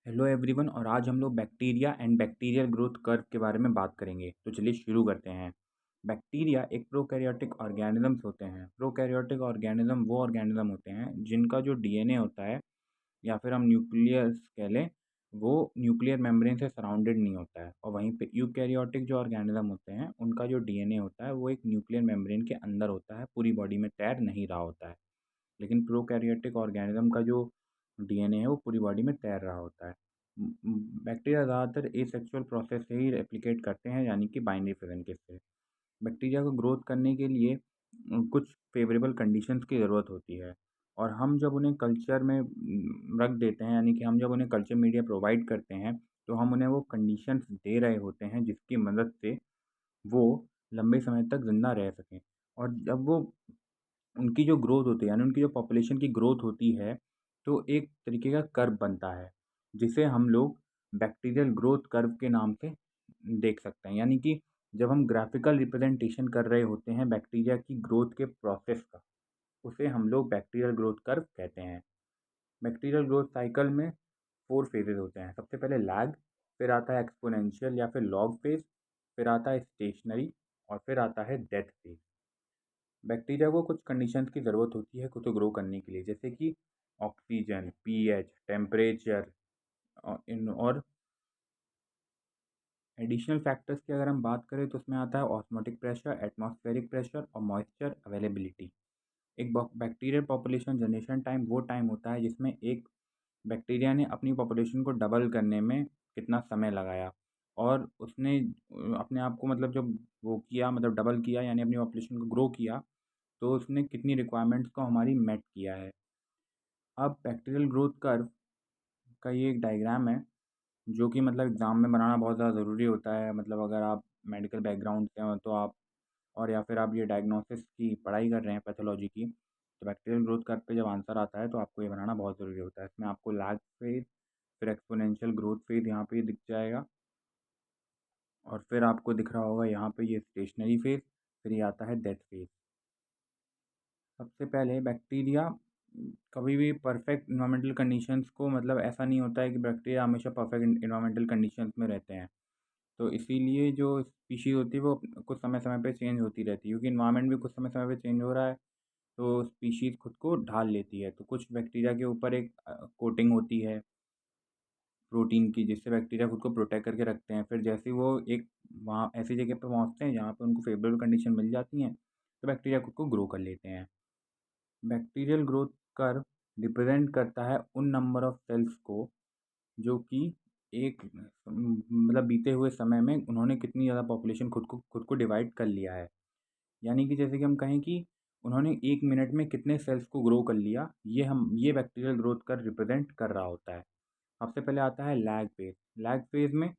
Hello everyone. और आज हम लोग bacteria and bacterial growth curve के बारे में बात करेंगे। तो चलिए शुरू करते हैं। बैक्टीरिया एक प्रोकैरियोटिक ऑर्गेनिजम्स होते हैं। प्रोकैरियोटिक ऑर्गेनिज्म वो ऑर्गेनिज्म होते हैं जिनका जो डीएनए होता है या फिर हम न्यूक्लियस कह लें, वो न्यूक्लियर मेम्ब्रेन से सराउंडेड नहीं होता है। और वहीं पे यूकैरियोटिक जो ऑर्गेनिज्म होते हैं उनका जो डीएनए होता है वो एक न्यूक्लियर मेम्ब्रेन के अंदर होता है, पूरी बॉडी में तैर नहीं रहा होता है। लेकिन प्रोकैरियोटिक ऑर्गेनिज्म का जो डीएनए है वो पूरी बॉडी में तैर रहा होता है। बैक्टीरिया ज़्यादातर एसेक्सुअल प्रोसेस से ही रेप्लिकेट करते हैं, यानी कि बाइनरी फिजन के से। बैक्टीरिया को ग्रोथ करने के लिए कुछ फेवरेबल कंडीशंस की ज़रूरत होती है। और हम जब उन्हें कल्चर में रख देते हैं, यानी कि हम जब उन्हें कल्चर मीडिया प्रोवाइड करते हैं, तो हम उन्हें वो कंडीशंस दे रहे होते हैं जिसकी मदद से वो लंबे समय तक ज़िंदा रह सकें। और जब वो उनकी जो ग्रोथ होती है, यानी उनकी जो पॉपुलेशन की ग्रोथ होती है, तो एक तरीके का कर्व बनता है जिसे हम लोग बैक्टीरियल ग्रोथ कर्व के नाम से देख सकते हैं। यानी कि जब हम ग्राफिकल रिप्रेजेंटेशन कर रहे होते हैं बैक्टीरिया की ग्रोथ के प्रोसेस का, उसे हम लोग बैक्टीरियल ग्रोथ कर्व कहते हैं। बैक्टीरियल ग्रोथ साइकिल में 4 फेजेज़ होते हैं। सबसे पहले लैग, फिर आता है एक्सपोनेंशियल या फिर लॉग फेज़, फिर आता है स्टेशनरी और फिर आता है डेथ फेज़। बैक्टीरिया को कुछ कंडीशंस की ज़रूरत होती है खुद को ग्रो करने के लिए, जैसे कि ऑक्सीजन, पीएच, टेम्परेचर इन और एडिशनल फैक्टर्स की अगर हम बात करें तो उसमें आता है ऑस्मोटिक प्रेशर, एटमॉस्फेरिक प्रेशर और मॉइस्चर अवेलेबिलिटी। एक बैक्टीरियल पॉपुलेशन जनरेशन टाइम वो टाइम होता है जिसमें एक बैक्टीरिया ने अपनी पॉपुलेशन को डबल करने में कितना समय लगाया, और उसने अपने आप को मतलब जब वो किया, मतलब डबल किया यानी अपनी पॉपुलेशन को ग्रो किया, तो उसने कितनी रिक्वायरमेंट्स को हमारी मेट किया है। अब बैक्टीरियल ग्रोथ कर्व का ये एक डायग्राम है जो कि मतलब एग्ज़ाम में बनाना बहुत ज़्यादा ज़रूरी होता है। मतलब अगर आप मेडिकल बैकग्राउंड से हो तो आप, और या फिर आप ये डायग्नोसिस की पढ़ाई कर रहे हैं पैथोलॉजी की, तो बैक्टीरियल ग्रोथ कर्व पे जब आंसर आता है तो आपको ये बनाना बहुत ज़रूरी होता है। इसमें आपको लैग फेज़, फिर एक्सपोनेंशियल ग्रोथ फेज़ यहाँ पे दिख जाएगा, और फिर आपको दिख रहा होगा यहाँ पे ये स्टेशनरी फेज़, फिर ये आता है डेथ फेज़। सबसे पहले बैक्टीरिया कभी भी परफेक्ट इन्वायरमेंटल कंडीशंस को, मतलब ऐसा नहीं होता है कि बैक्टीरिया हमेशा परफेक्ट इन्वायरमेंटल कंडीशंस में रहते हैं। तो इसीलिए जो स्पीशीज़ होती है वो कुछ समय समय पे चेंज होती रहती है, क्योंकि इन्वायरमेंट भी कुछ समय समय पे चेंज हो रहा है। तो स्पीशीज़ खुद को ढाल लेती है। तो कुछ बैक्टीरिया के ऊपर एक कोटिंग होती है प्रोटीन की, जिससे बैक्टीरिया खुद को प्रोटेक्ट करके रखते हैं। फिर जैसे ही वो एक वहाँ ऐसी जगह पे पहुँचते हैं जहाँ पे उनको फेवरेबल कंडीशन मिल जाती हैं, तो बैक्टीरिया खुद को ग्रो कर लेते हैं। बैक्टीरियल ग्रोथ कर्व रिप्रेजेंट करता है उन नंबर ऑफ सेल्स को जो कि एक मतलब बीते हुए समय में उन्होंने कितनी ज़्यादा पॉपुलेशन खुद को डिवाइड कर लिया है। यानी कि जैसे कि हम कहें कि उन्होंने 1 मिनट में कितने सेल्स को ग्रो कर लिया, ये बैक्टीरियल ग्रोथ कर्व रिप्रेजेंट कर रहा होता है। सबसे पहले आता है लैग फेज़। लैग फेज़ में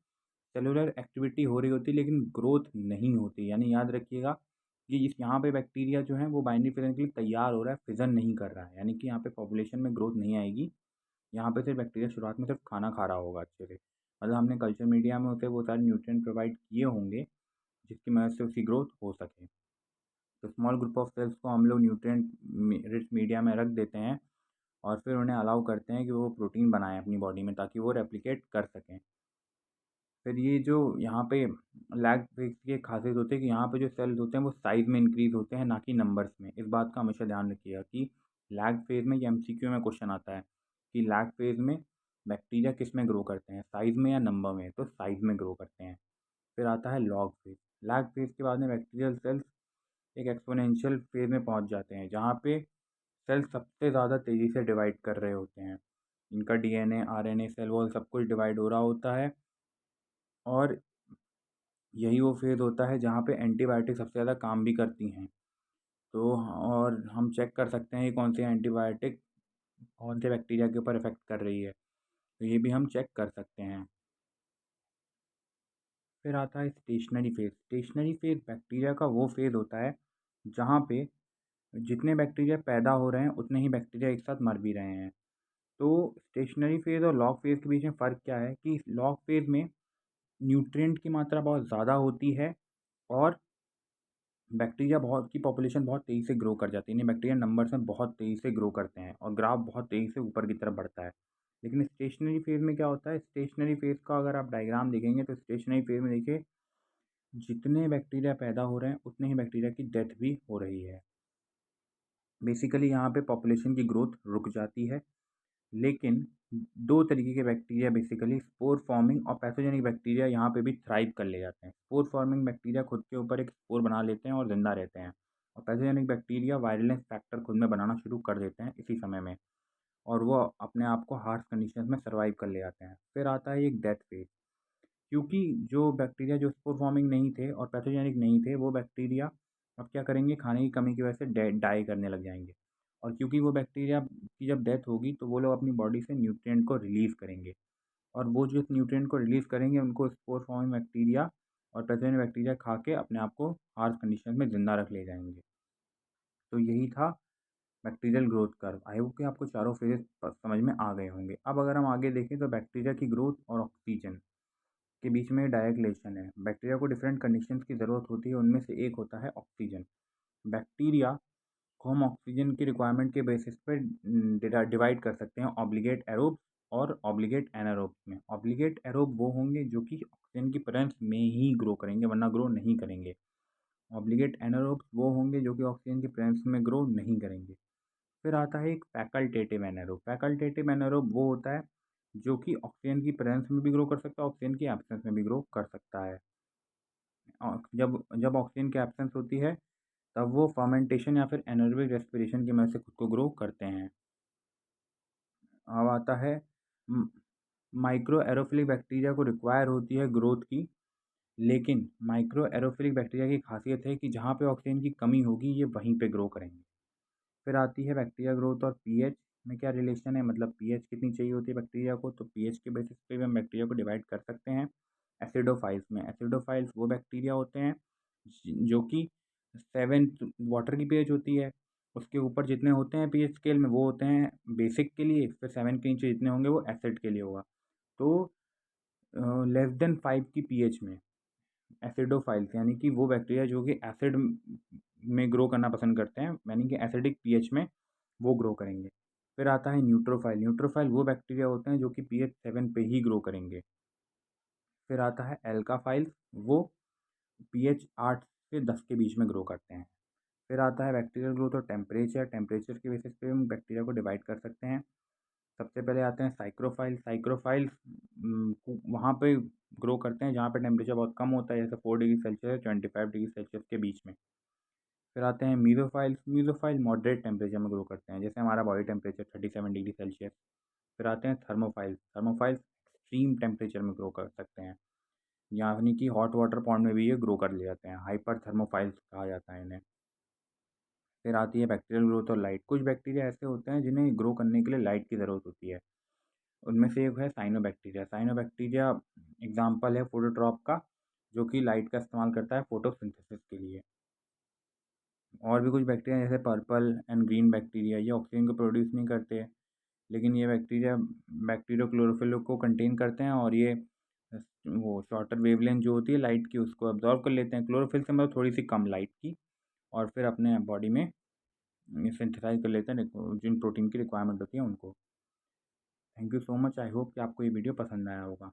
सेलुलर एक्टिविटी हो रही होती है लेकिन ग्रोथ नहीं होती। यानी याद रखिएगा कि इस यहाँ पे बैक्टीरिया जो है वो बाइनरी फिजन के लिए तैयार हो रहा है, फिजन नहीं कर रहा है। यानी कि यहाँ पे पॉपुलेशन में ग्रोथ नहीं आएगी। यहाँ पे सिर्फ बैक्टीरिया शुरुआत में सिर्फ खाना खा रहा होगा अच्छे से, मतलब हमने कल्चर मीडिया में उसे वो सारे न्यूट्रिएंट प्रोवाइड किए होंगे जिसकी मदद से उसकी ग्रोथ हो सके। तो स्मॉल ग्रुप ऑफ सेल्स को हम लोग न्यूट्रिएंट रिच मीडिया में रख देते हैं और फिर उन्हें अलाउ करते हैं कि वो प्रोटीन बनाएं अपनी बॉडी में ताकि वो रेप्लिकेट कर सकें। फिर ये जो यहाँ पे लैग फेज़ की एक ख़ासियत होती है कि यहाँ पे जो सेल्स होते हैं वो साइज़ में इंक्रीज़ होते हैं, ना कि नंबर्स में। इस बात का हमेशा ध्यान रखिएगा कि लैग फेज़ में, ये एमसीक्यू में क्वेश्चन आता है कि लैग फेज़ में बैक्टीरिया किस में ग्रो करते हैं, साइज़ में या नंबर में? तो साइज़ में ग्रो करते हैं। फिर आता है लॉग फेज़। लैग फेज़ के बाद में बैक्टीरियल सेल्स एक एक्सपोनेंशियल फेज़ में पहुँच जाते हैं, जहाँ पे सेल्स सबसे ज़्यादा तेज़ी से डिवाइड कर रहे होते हैं। इनका डीएनए, आरएनए, सेल वॉल सब कुछ डिवाइड हो रहा होता है, और यही वो फ़ेज़ होता है जहाँ पे एंटीबायोटिक सबसे ज़्यादा काम भी करती हैं। तो और हम चेक कर सकते हैं कि कौन सी एंटीबायोटिक कौन से बैक्टीरिया के ऊपर इफ़ेक्ट कर रही है। तो ये भी हम चेक कर सकते हैं। फिर आता है stationary phase. Stationary phase bacteria का वो फ़ेज़ होता है जहाँ पे जितने बैक्टीरिया पैदा हो रहे हैं उतने ही बैक्टीरिया एक साथ मर भी रहे हैं। तो स्टेशनरी फ़ेज़ और लॉग फ़ेज़ के बीच में फ़र्क क्या है कि लॉग फ़ेज़ में न्यूट्रिएंट की मात्रा बहुत ज़्यादा होती है, और बैक्टीरिया बहुत की पॉपुलेशन बहुत तेज़ी से ग्रो कर जाती है। यानी बैक्टीरिया नंबर्स में बहुत तेज़ी से ग्रो करते हैं और ग्राफ बहुत तेज़ी से ऊपर की तरफ बढ़ता है। लेकिन स्टेशनरी फेज़ में क्या होता है, स्टेशनरी फेज़ का अगर आप डायग्राम देखेंगे तो स्टेशनरी फेज़ में देखिए जितने बैक्टीरिया पैदा हो रहे हैं उतने ही बैक्टीरिया की डेथ भी हो रही है। बेसिकली यहाँ पे पॉपुलेशन की ग्रोथ रुक जाती है। लेकिन 2 तरीके के बैक्टीरिया बेसिकली स्पोर फॉर्मिंग और पैथोजेनिक बैक्टीरिया यहाँ पे भी थ्राइव कर ले जाते हैं। स्पोर फॉर्मिंग बैक्टीरिया खुद के ऊपर एक स्पोर बना लेते हैं और ज़िंदा रहते हैं, और पैथोजेनिक बैक्टीरिया वायरलेंस फैक्टर खुद में बनाना शुरू कर देते हैं इसी समय में, और वो अपने आप को हार्श कंडीशंस में सर्वाइव कर ले जाते हैं। फिर आता है एक डेथ फेज़, क्योंकि जो बैक्टीरिया जो स्पोर फॉर्मिंग नहीं थे और पैथोजेनिक नहीं थे, वो बैक्टीरिया अब क्या करेंगे, खाने की कमी की वजह से डाई करने लग जाएंगे। और क्योंकि वो बैक्टीरिया की जब डेथ होगी तो वो लोग अपनी बॉडी से न्यूट्रिएंट को रिलीज़ करेंगे, और वो जिस न्यूट्रिएंट को रिलीज़ करेंगे उनको स्पोर फॉर्मिंग बैक्टीरिया और पैथोजेनिक बैक्टीरिया खा के अपने आप को हार्श कंडीशन में ज़िंदा रख ले जाएंगे। तो यही था bacterial growth curve. I hope कि आपको चारों फेजेस समझ में आ गए होंगे। अब अगर हम आगे देखें तो बैक्टीरिया की ग्रोथ और ऑक्सीजन के बीच में डायरेक्ट रिलेशन है। बैक्टीरिया को डिफरेंट कंडीशंस की ज़रूरत होती है, उनमें से एक होता है ऑक्सीजन। बैक्टीरिया को हम ऑक्सीजन की रिक्वायरमेंट के बेसिस पे डिवाइड कर सकते हैं ऑब्लिगेट एरोब्स और ऑब्लिगेट एनारोब्स में। ऑब्लिगेट एरोब वो होंगे जो कि ऑक्सीजन की प्रेजेंस में ही ग्रो करेंगे, वरना ग्रो नहीं करेंगे। ऑब्लिगेट एनारोब्स वो होंगे जो कि ऑक्सीजन की प्रेजेंस में ग्रो नहीं करेंगे। फिर आता है एक फैकल्टेटिव एनारोब। फैकल्टेटिव एनारोब वो होता है जो कि ऑक्सीजन की प्रेजेंस में भी ग्रो कर सकता है, ऑक्सीजन की एब्सेंस में भी ग्रो कर सकता है। जब जब ऑक्सीजन की एब्सेंस होती है तब वो फर्मेंटेशन या फिर एनारोबिक रेस्पिरेशन की मदद से खुद को ग्रो करते हैं। अब आता है माइक्रो एरोफिलिक बैक्टीरिया को रिक्वायर होती है ग्रोथ की, लेकिन माइक्रो एरोफिलिक बैक्टीरिया की खासियत है कि जहाँ पे ऑक्सीजन की कमी होगी ये वहीं पे ग्रो करेंगे। फिर आती है बैक्टीरिया ग्रोथ और पीएच में क्या रिलेशन है, मतलब पीएच कितनी चाहिए होती है बैक्टीरिया को, तो पीएच के बेसिस पे भी हम बैक्टीरिया को डिवाइड कर सकते हैं एसिडोफाइल्स में। एसिडोफाइल्स वो बैक्टीरिया होते हैं जो कि 7 वाटर की पीएच होती है, उसके ऊपर जितने होते हैं पीएच स्केल में वो होते हैं बेसिक के लिए, फिर 7 के नीचे जितने होंगे वो एसिड के लिए होगा। तो लेस देन 5 की पीएच में एसिडोफाइल्स यानी कि वो बैक्टीरिया जो कि एसिड में ग्रो करना पसंद करते हैं, यानी कि एसिडिक पीएच में वो ग्रो करेंगे। फिर आता है न्यूट्रोफाइल। न्यूट्रोफाइल वो बैक्टीरिया होते हैं जो कि पीएच 7 पे ही ग्रो करेंगे। फिर आता है एल्काफाइल्स, वो पीएच 8 से 10 के बीच में ग्रो करते हैं। फिर आता है बैक्टीरियल ग्रोथ और टेम्परेचर। टेम्परेचर के बेसिस पे हम बैक्टीरिया को डिवाइड कर सकते हैं। सबसे पहले आते हैं साइक्रोफाइल। साइक्रोफाइल्स वहाँ पे ग्रो करते हैं जहाँ पे टेम्परेचर बहुत कम होता है, जैसे 4 डिग्री सेल्सियस 25 डिग्री सेल्सियस के बीच में। फिर आते हैं मीज़ोफाइल्स। मीज़ोफाइल मॉडरेट टेम्परेचर में ग्रो करते हैं, जैसे हमारा बॉडी टेम्परेचर 37 डिग्री सेल्सियस। फिर आते हैं थर्मोफाइल्स। थर्मोफाइल्स एक्सट्रीम टेम्परेचर में ग्रो कर सकते हैं, यानी कि हॉट वाटर पॉन्ड में भी ये ग्रो कर ले जाते हैं। हाइपर थर्मोफाइल्स कहा जाता है इन्हें। फिर आती है बैक्टीरियल ग्रोथ और लाइट। कुछ बैक्टीरिया ऐसे होते हैं जिन्हें ग्रो करने के लिए लाइट की ज़रूरत होती है, उनमें से एक है साइनोबैक्टीरिया। साइनोबैक्टीरिया एग्जाम्पल है फोटोट्रॉप का, जो कि लाइट का इस्तेमाल करता है फोटोसिंथेसिस के लिए। और भी कुछ बैक्टीरिया जैसे पर्पल एंड ग्रीन बैक्टीरिया, ये ऑक्सीजन को प्रोड्यूस नहीं करते, लेकिन ये बैक्टीरिया बैक्टीरियो क्लोरोफिल को कंटेन करते हैं, और ये वो शॉर्टर वेवलेंथ जो होती है लाइट की उसको अब्जॉर्व कर लेते हैं, क्लोरोफिल से मतलब थोड़ी सी कम लाइट की, और फिर अपने बॉडी में सिंथेसाइज कर लेते हैं जिन प्रोटीन की रिक्वायरमेंट होती है उनको। Thank you so much. I hope कि आपको ये वीडियो पसंद आया होगा।